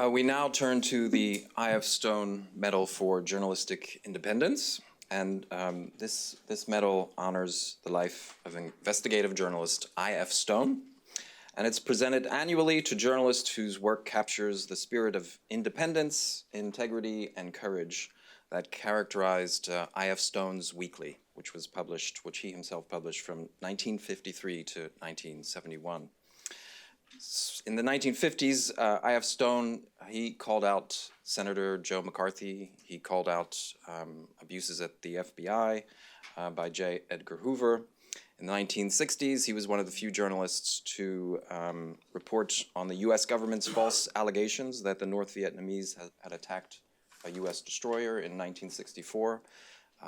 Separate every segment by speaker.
Speaker 1: We now turn to the I.F. Stone Medal for Journalistic Independence. And this medal honors the life of investigative journalist I.F. Stone. And it's presented annually to journalists whose work captures the spirit of independence, integrity, and courage that characterized I.F. Stone's Weekly, which he himself published from 1953 to 1971. In the 1950s, I.F. Stone, he called out Senator Joe McCarthy. He called out abuses at the FBI by J. Edgar Hoover. In the 1960s, he was one of the few journalists to report on the U.S. government's false allegations that the North Vietnamese had attacked a U.S. destroyer in 1964.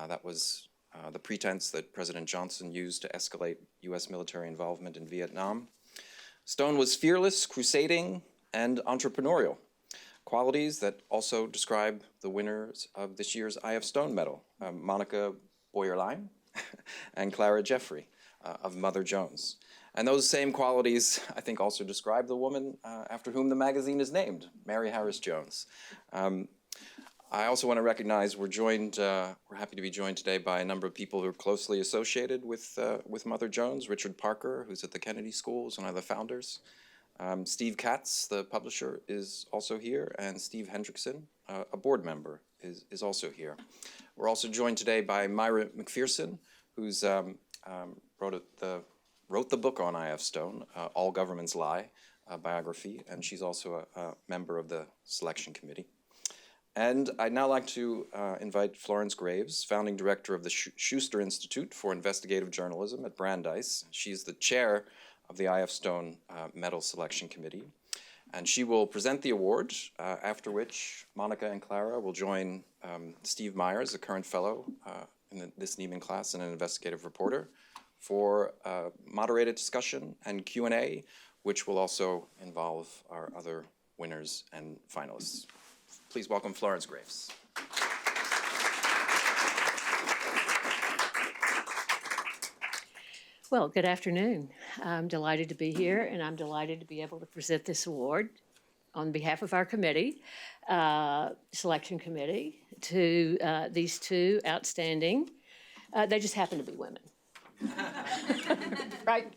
Speaker 1: That was the pretense that President Johnson used to escalate U.S. military involvement in Vietnam. Stone was fearless, crusading, and entrepreneurial, qualities that also describe the winners of this year's I.F. Stone Medal, Monica Boyerlein and Clara Jeffrey of Mother Jones. And those same qualities, I think, also describe the woman after whom the magazine is named, Mary Harris Jones. I also want to recognize we're happy to be joined today by a number of people who are closely associated with Mother Jones. Richard Parker, who's at the Kennedy School, is one of the founders. Steve Katz, the publisher, is also here, and Steve Hendrickson, a board member, is also here. We're also joined today by Myra McPherson, who's wrote the book on I.F. Stone, All Governments Lie, a biography, and she's also a member of the selection committee. And I'd now like to invite Florence Graves, founding director of the Schuster Institute for Investigative Journalism at Brandeis. She's the chair of the I.F. Stone Medal Selection Committee. And she will present the award, after which Monica and Clara will join Steve Myers, a current fellow in this Nieman class and an investigative reporter, for moderated discussion and Q&A, which will also involve our other winners and finalists. Please welcome Florence Graves.
Speaker 2: Well, good afternoon. I'm delighted to be here, and I'm delighted to be able to present this award on behalf of our committee, selection committee, to these two outstanding, they just happen to be women, right?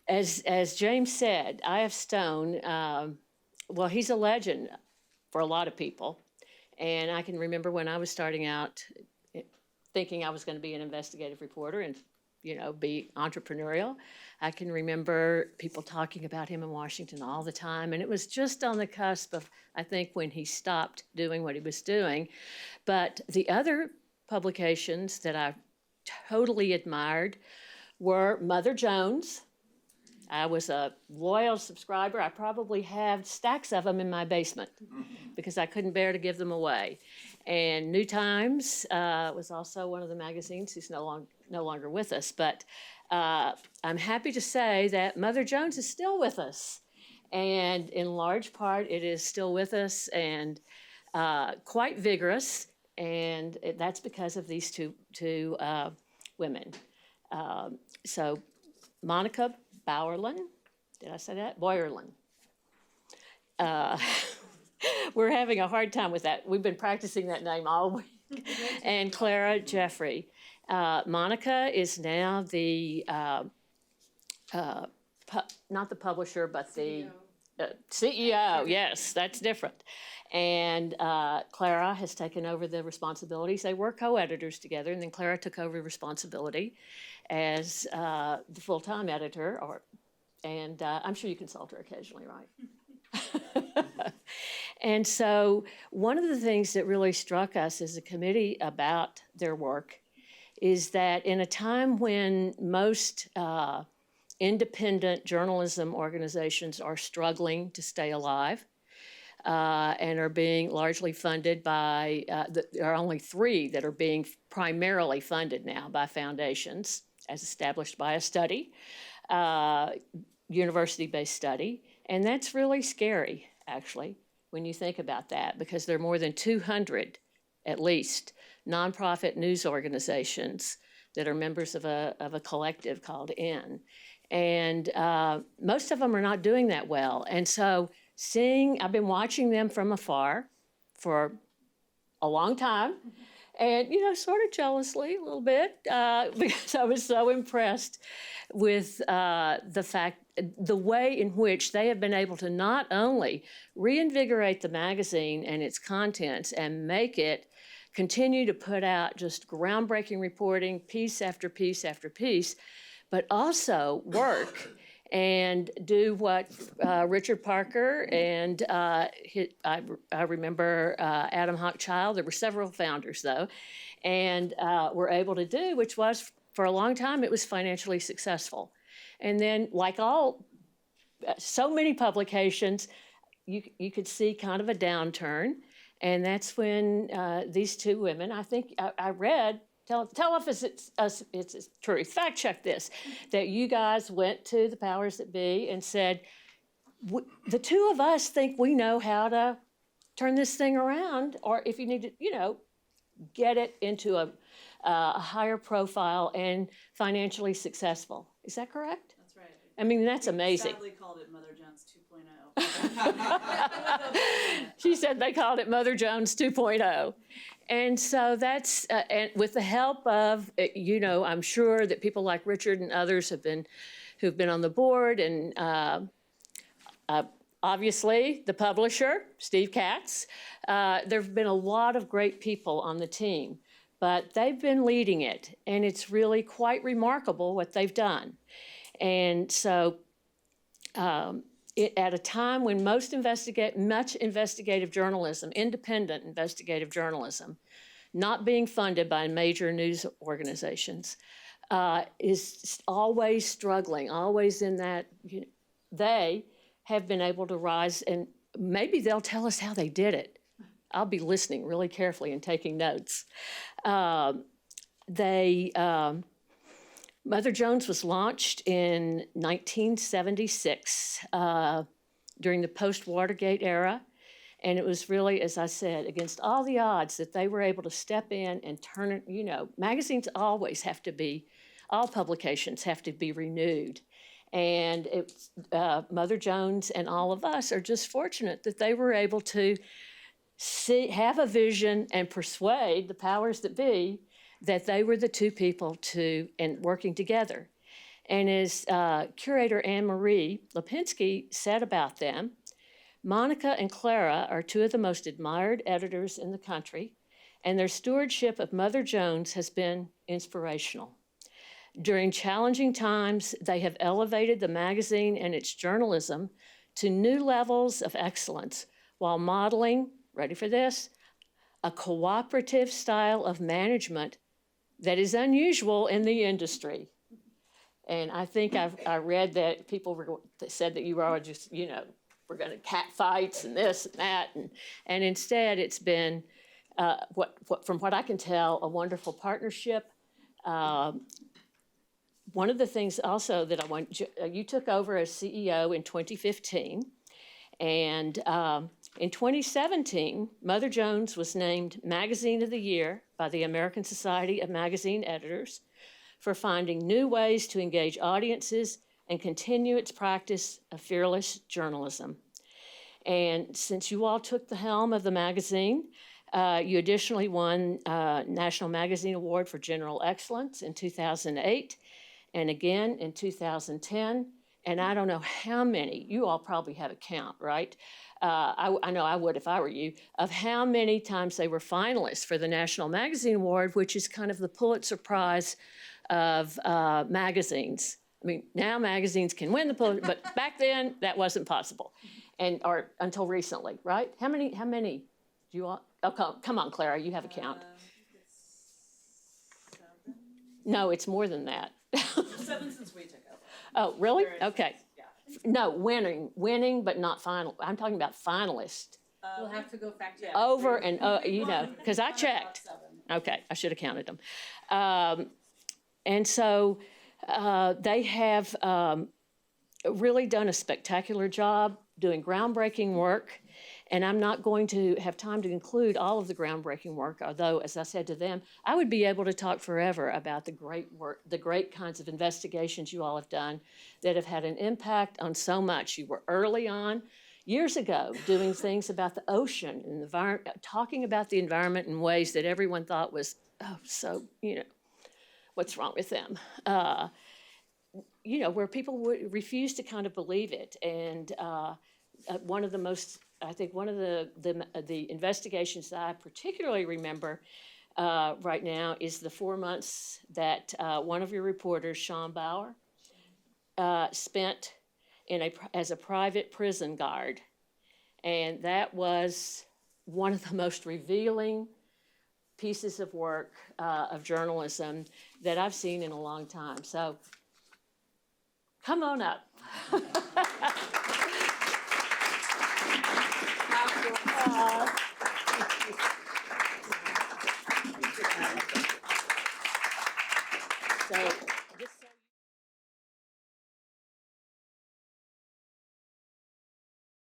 Speaker 2: As James said, I.F. Stone, well, he's a legend for a lot of people. And I can remember when I was starting out thinking I was going to be an investigative reporter and, be entrepreneurial. I can remember people talking about him in Washington all the time. And it was just on the cusp of, I think, when he stopped doing what he was doing. But the other publications that I totally admired were Mother Jones. I was a loyal subscriber. I probably have stacks of them in my basement because I couldn't bear to give them away. And New Times was also one of the magazines. He's no longer with us. But I'm happy to say that Mother Jones is still with us. And in large part, it is still with us and quite vigorous. And that's because of these two women. So Monica Bowerlin, did I say that? Boyerlin. We're having a hard time with that. We've been practicing that name all week. And Clara Jeffrey. Monica is now the, not the publisher, but the CEO. Yes, that's different. And Clara has taken over the responsibilities. They were co-editors together, and then Clara took over responsibility as the full-time editor. And I'm sure you consult her occasionally, right? And so one of the things that really struck us as a committee about their work is that in a time when most independent journalism organizations are struggling to stay alive, and are being largely funded by, there are only 3 that are being primarily funded now by foundations, as established by a study, university-based study. And that's really scary, actually, when you think about that, because there are more than 200, at least, nonprofit news organizations that are members of a collective called N. And most of them are not doing that well. And so I've been watching them from afar for a long time, and, sort of jealously a little bit, because I was so impressed with the way in which they have been able to not only reinvigorate the magazine and its contents and make it continue to put out just groundbreaking reporting, piece after piece after piece, but also work and do what Richard Parker and I remember Adam Hochschild, there were several founders though, and were able to do, which was, for a long time, it was financially successful. And then, like so many publications, you could see kind of a downturn. And that's when these two women, I think I read, tell us it's truth, fact check this, that you guys went to the powers that be and said, the two of us think we know how to turn this thing around, or if you need to, get it into a higher profile and financially successful. Is that correct?
Speaker 3: That's right.
Speaker 2: I mean, that's amazing.
Speaker 3: Sadly called it Mother Jones 2.0.
Speaker 2: She said they called it Mother Jones 2.0. And so that's, and with the help of, I'm sure that people like Richard and others who've been on the board, and obviously the publisher, Steve Katz. There have been a lot of great people on the team, but they've been leading it, and it's really quite remarkable what they've done. And so at a time when much investigative journalism, independent investigative journalism, not being funded by major news organizations, is always struggling, always in that, they have been able to rise, and maybe they'll tell us how they did it. I'll be listening really carefully and taking notes. Mother Jones was launched in 1976 during the post-Watergate era, and it was really, as I said, against all the odds that they were able to step in and turn it, magazines always have to be, all publications have to be renewed. And Mother Jones and all of us are just fortunate that they were able to have a vision and persuade the powers that be that they were the two people and working together. And as curator Anne-Marie Lipinski said about them, Monica and Clara are two of the most admired editors in the country, and their stewardship of Mother Jones has been inspirational. During challenging times, they have elevated the magazine and its journalism to new levels of excellence while modeling, ready for this, a cooperative style of management that is unusual in the industry. And I think I read that people said that you were all just, we're going to cat fights and this and that. And instead, it's been, from what I can tell, a wonderful partnership. One of the things also that you took over as CEO in 2015. And in 2017, Mother Jones was named Magazine of the Year by the American Society of Magazine Editors for finding new ways to engage audiences and continue its practice of fearless journalism. And since you all took the helm of the magazine, you additionally won National Magazine Award for General Excellence in 2008, and again in 2010. And I don't know how many, you all probably have a count, right? I know I would if I were you, of how many times they were finalists for the National Magazine Award, which is kind of the Pulitzer Prize of magazines. I mean, now magazines can win the Pulitzer, but back then that wasn't possible, or until recently, right? How many do you all, come on, Clara, you have a count.
Speaker 3: It's 7.
Speaker 2: No, it's more than that.
Speaker 3: 7 since we took over.
Speaker 2: Oh, really? Okay.
Speaker 3: Yeah.
Speaker 2: No, winning, but not final. I'm talking about finalists.
Speaker 3: We'll have to go fact check.
Speaker 2: Over and because I checked.
Speaker 3: 7.
Speaker 2: Okay, I should have counted them. And so they have really done a spectacular job doing groundbreaking work. And I'm not going to have time to include all of the groundbreaking work, although, as I said to them, I would be able to talk forever about the great work, the great kinds of investigations you all have done that have had an impact on so much. You were early on, years ago, doing things about the ocean and the environment, talking about the environment in ways that everyone thought was, oh, so, what's wrong with them? Where people would refuse to kind of believe it. And one of the investigations that I particularly remember right now is the 4 months that one of your reporters, Sean Bauer, spent as a private prison guard. And that was one of the most revealing pieces of work of journalism that I've seen in a long time. So come on up. So